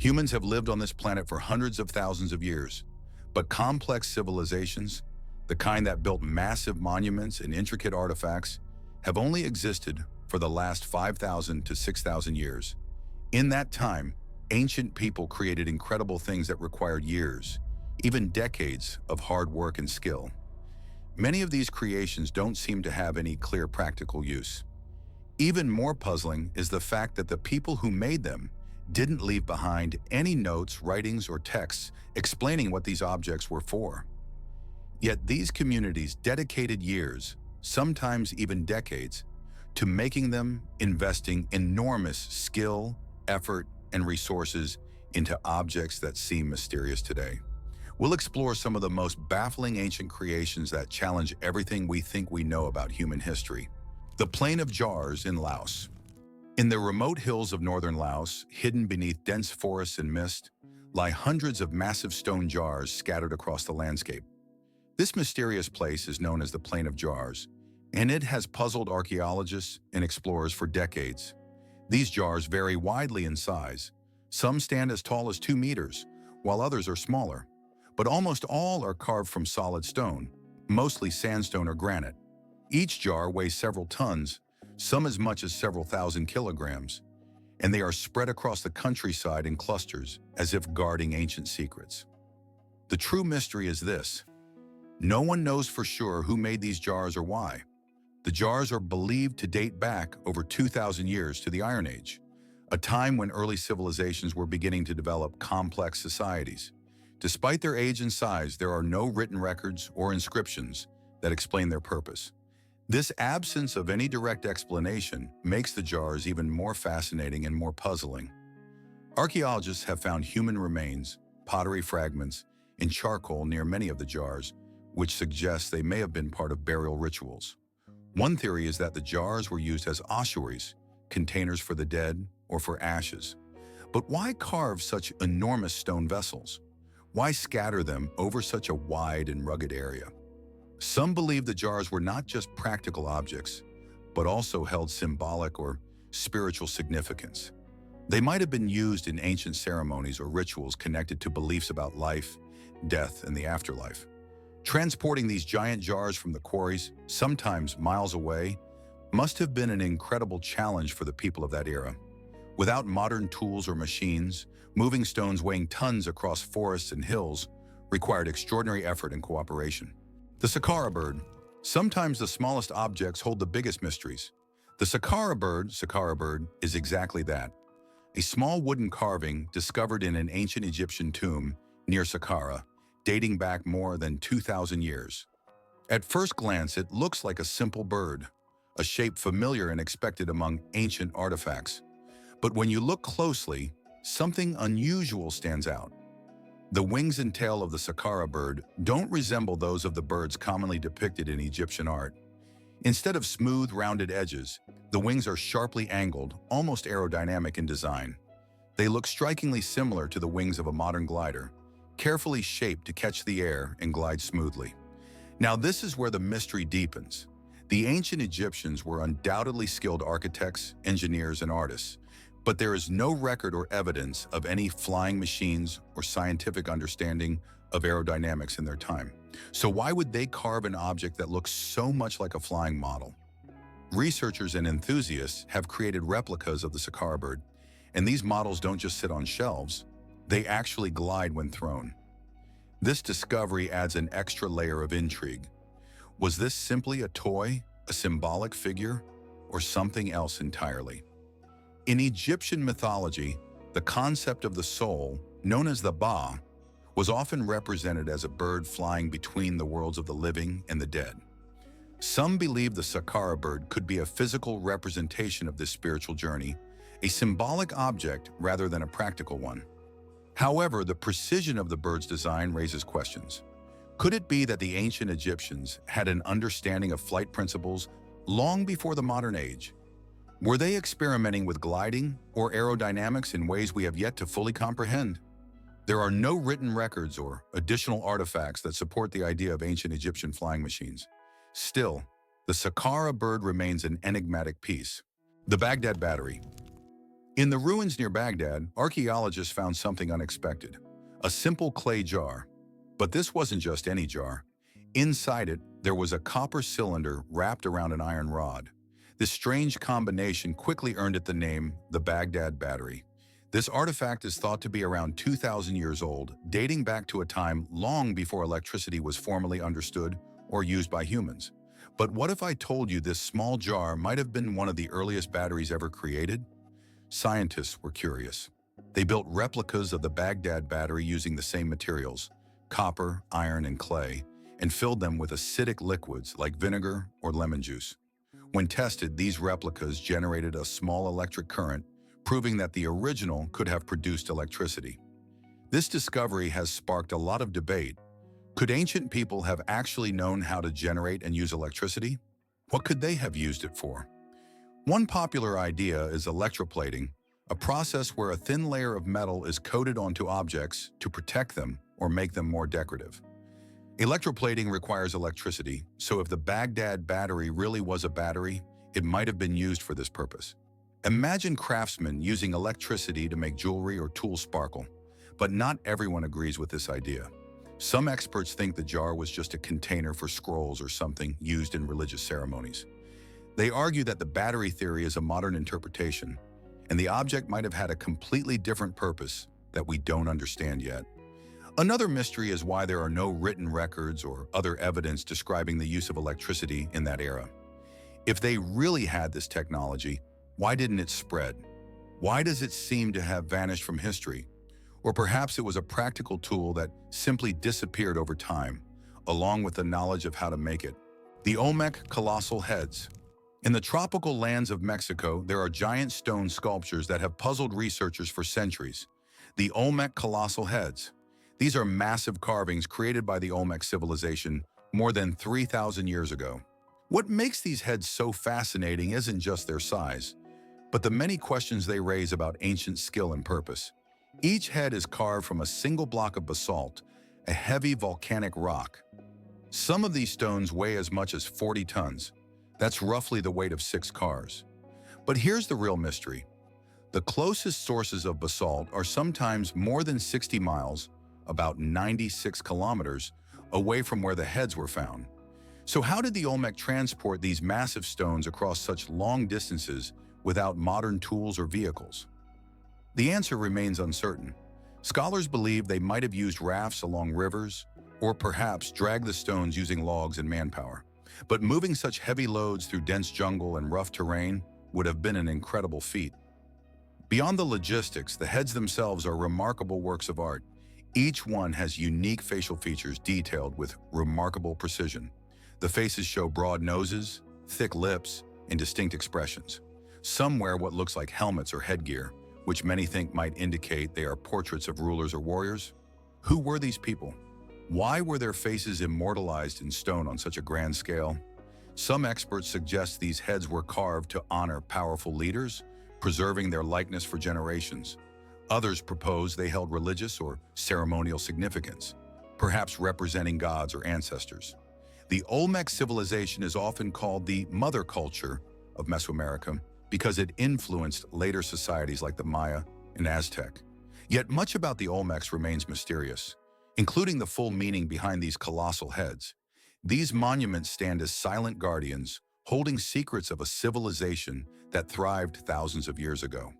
Humans have lived on this planet for hundreds of thousands of years, but complex civilizations, the kind that built massive monuments and intricate artifacts, have only existed for the last 5,000 to 6,000 years. In that time, ancient people created incredible things that required years, even decades of hard work and skill. Many of these creations don't seem to have any clear practical use. Even more puzzling is the fact that the people who made them didn't leave behind any notes, writings, or texts explaining what these objects were for. Yet these communities dedicated years, sometimes even decades, to making them, investing enormous skill, effort, and resources into objects that seem mysterious today. We'll explore some of the most baffling ancient creations that challenge everything we think we know about human history. The Plain of Jars in Laos. In the remote hills of northern Laos, hidden beneath dense forests and mist, lie hundreds of massive stone jars scattered across the landscape. This mysterious place is known as the Plain of Jars, and it has puzzled archaeologists and explorers for decades. These jars vary widely in size. Some stand as tall as 2 meters, while others are smaller. But almost all are carved from solid stone, mostly sandstone or granite. Each jar weighs several tons, some as much as several thousand kilograms, and they are spread across the countryside in clusters as if guarding ancient secrets. The true mystery is this: no one knows for sure who made these jars or why. The jars are believed to date back over 2,000 years to the Iron Age, a time when early civilizations were beginning to develop complex societies. Despite their age and size, there are no written records or inscriptions that explain their purpose. This absence of any direct explanation makes the jars even more fascinating and more puzzling. Archaeologists have found human remains, pottery fragments, and charcoal near many of the jars, which suggests they may have been part of burial rituals. One theory is that the jars were used as ossuaries, containers for the dead or for ashes. But why carve such enormous stone vessels? Why scatter them over such a wide and rugged area? Some believe the jars were not just practical objects, but also held symbolic or spiritual significance. They might have been used in ancient ceremonies or rituals connected to beliefs about life, death, and the afterlife. Transporting these giant jars from the quarries, sometimes miles away, must have been an incredible challenge for the people of that era. Without modern tools or machines, moving stones weighing tons across forests and hills required extraordinary effort and cooperation. The Saqqara Bird. Sometimes the smallest objects hold the biggest mysteries. The Saqqara Bird, is exactly that. A small wooden carving discovered in an ancient Egyptian tomb near Saqqara, dating back more than 2,000 years. At first glance, it looks like a simple bird, a shape familiar and expected among ancient artifacts. But when you look closely, something unusual stands out. The wings and tail of the Saqqara bird don't resemble those of the birds commonly depicted in Egyptian art. Instead of smooth, rounded edges, the wings are sharply angled, almost aerodynamic in design. They look strikingly similar to the wings of a modern glider, carefully shaped to catch the air and glide smoothly. Now this is where the mystery deepens. The ancient Egyptians were undoubtedly skilled architects, engineers, and artists, but there is no record or evidence of any flying machines or scientific understanding of aerodynamics in their time. So why would they carve an object that looks so much like a flying model? Researchers and enthusiasts have created replicas of the Saqqara bird, and these models don't just sit on shelves, they actually glide when thrown. This discovery adds an extra layer of intrigue. Was this simply a toy, a symbolic figure, or something else entirely? In Egyptian mythology, the concept of the soul, known as the Ba, was often represented as a bird flying between the worlds of the living and the dead. Some believe the Saqqara bird could be a physical representation of this spiritual journey, a symbolic object rather than a practical one. However, the precision of the bird's design raises questions. Could it be that the ancient Egyptians had an understanding of flight principles long before the modern age? Were they experimenting with gliding or aerodynamics in ways we have yet to fully comprehend? There are no written records or additional artifacts that support the idea of ancient Egyptian flying machines. Still, the Saqqara bird remains an enigmatic piece. The Baghdad Battery. In the ruins near Baghdad, archaeologists found something unexpected, a simple clay jar. But this wasn't just any jar. Inside it, there was a copper cylinder wrapped around an iron rod. This strange combination quickly earned it the name the Baghdad Battery. This artifact is thought to be around 2,000 years old, dating back to a time long before electricity was formally understood or used by humans. But what if I told you this small jar might have been one of the earliest batteries ever created? Scientists were curious. They built replicas of the Baghdad Battery using the same materials, copper, iron, and clay, and filled them with acidic liquids like vinegar or lemon juice. When tested, these replicas generated a small electric current, proving that the original could have produced electricity. This discovery has sparked a lot of debate. Could ancient people have actually known how to generate and use electricity? What could they have used it for? One popular idea is electroplating, a process where a thin layer of metal is coated onto objects to protect them or make them more decorative. Electroplating requires electricity, so if the Baghdad Battery really was a battery, it might have been used for this purpose. Imagine craftsmen using electricity to make jewelry or tools sparkle, but not everyone agrees with this idea. Some experts think the jar was just a container for scrolls or something used in religious ceremonies. They argue that the battery theory is a modern interpretation, and the object might have had a completely different purpose that we don't understand yet. Another mystery is why there are no written records or other evidence describing the use of electricity in that era. If they really had this technology, why didn't it spread? Why does it seem to have vanished from history? Or perhaps it was a practical tool that simply disappeared over time, along with the knowledge of how to make it. The Olmec Colossal Heads. In the tropical lands of Mexico, there are giant stone sculptures that have puzzled researchers for centuries. The Olmec Colossal Heads. These are massive carvings created by the Olmec civilization more than 3,000 years ago. What makes these heads so fascinating isn't just their size, but the many questions they raise about ancient skill and purpose. Each head is carved from a single block of basalt, a heavy volcanic rock. Some of these stones weigh as much as 40 tons. That's roughly the weight of 6 cars. But here's the real mystery. The closest sources of basalt are sometimes more than 60 miles, about 96 kilometers, away from where the heads were found. So how did the Olmec transport these massive stones across such long distances without modern tools or vehicles? The answer remains uncertain. Scholars believe they might have used rafts along rivers, or perhaps dragged the stones using logs and manpower. But moving such heavy loads through dense jungle and rough terrain would have been an incredible feat. Beyond the logistics, the heads themselves are remarkable works of art. Each one has unique facial features detailed with remarkable precision. The faces show broad noses, thick lips, and distinct expressions. Some wear what looks like helmets or headgear, which many think might indicate they are portraits of rulers or warriors. Who were these people? Why were their faces immortalized in stone on such a grand scale? Some experts suggest these heads were carved to honor powerful leaders, preserving their likeness for generations. Others propose they held religious or ceremonial significance, perhaps representing gods or ancestors. The Olmec civilization is often called the mother culture of Mesoamerica because it influenced later societies like the Maya and Aztec. Yet much about the Olmecs remains mysterious, including the full meaning behind these colossal heads. These monuments stand as silent guardians, holding secrets of a civilization that thrived thousands of years ago.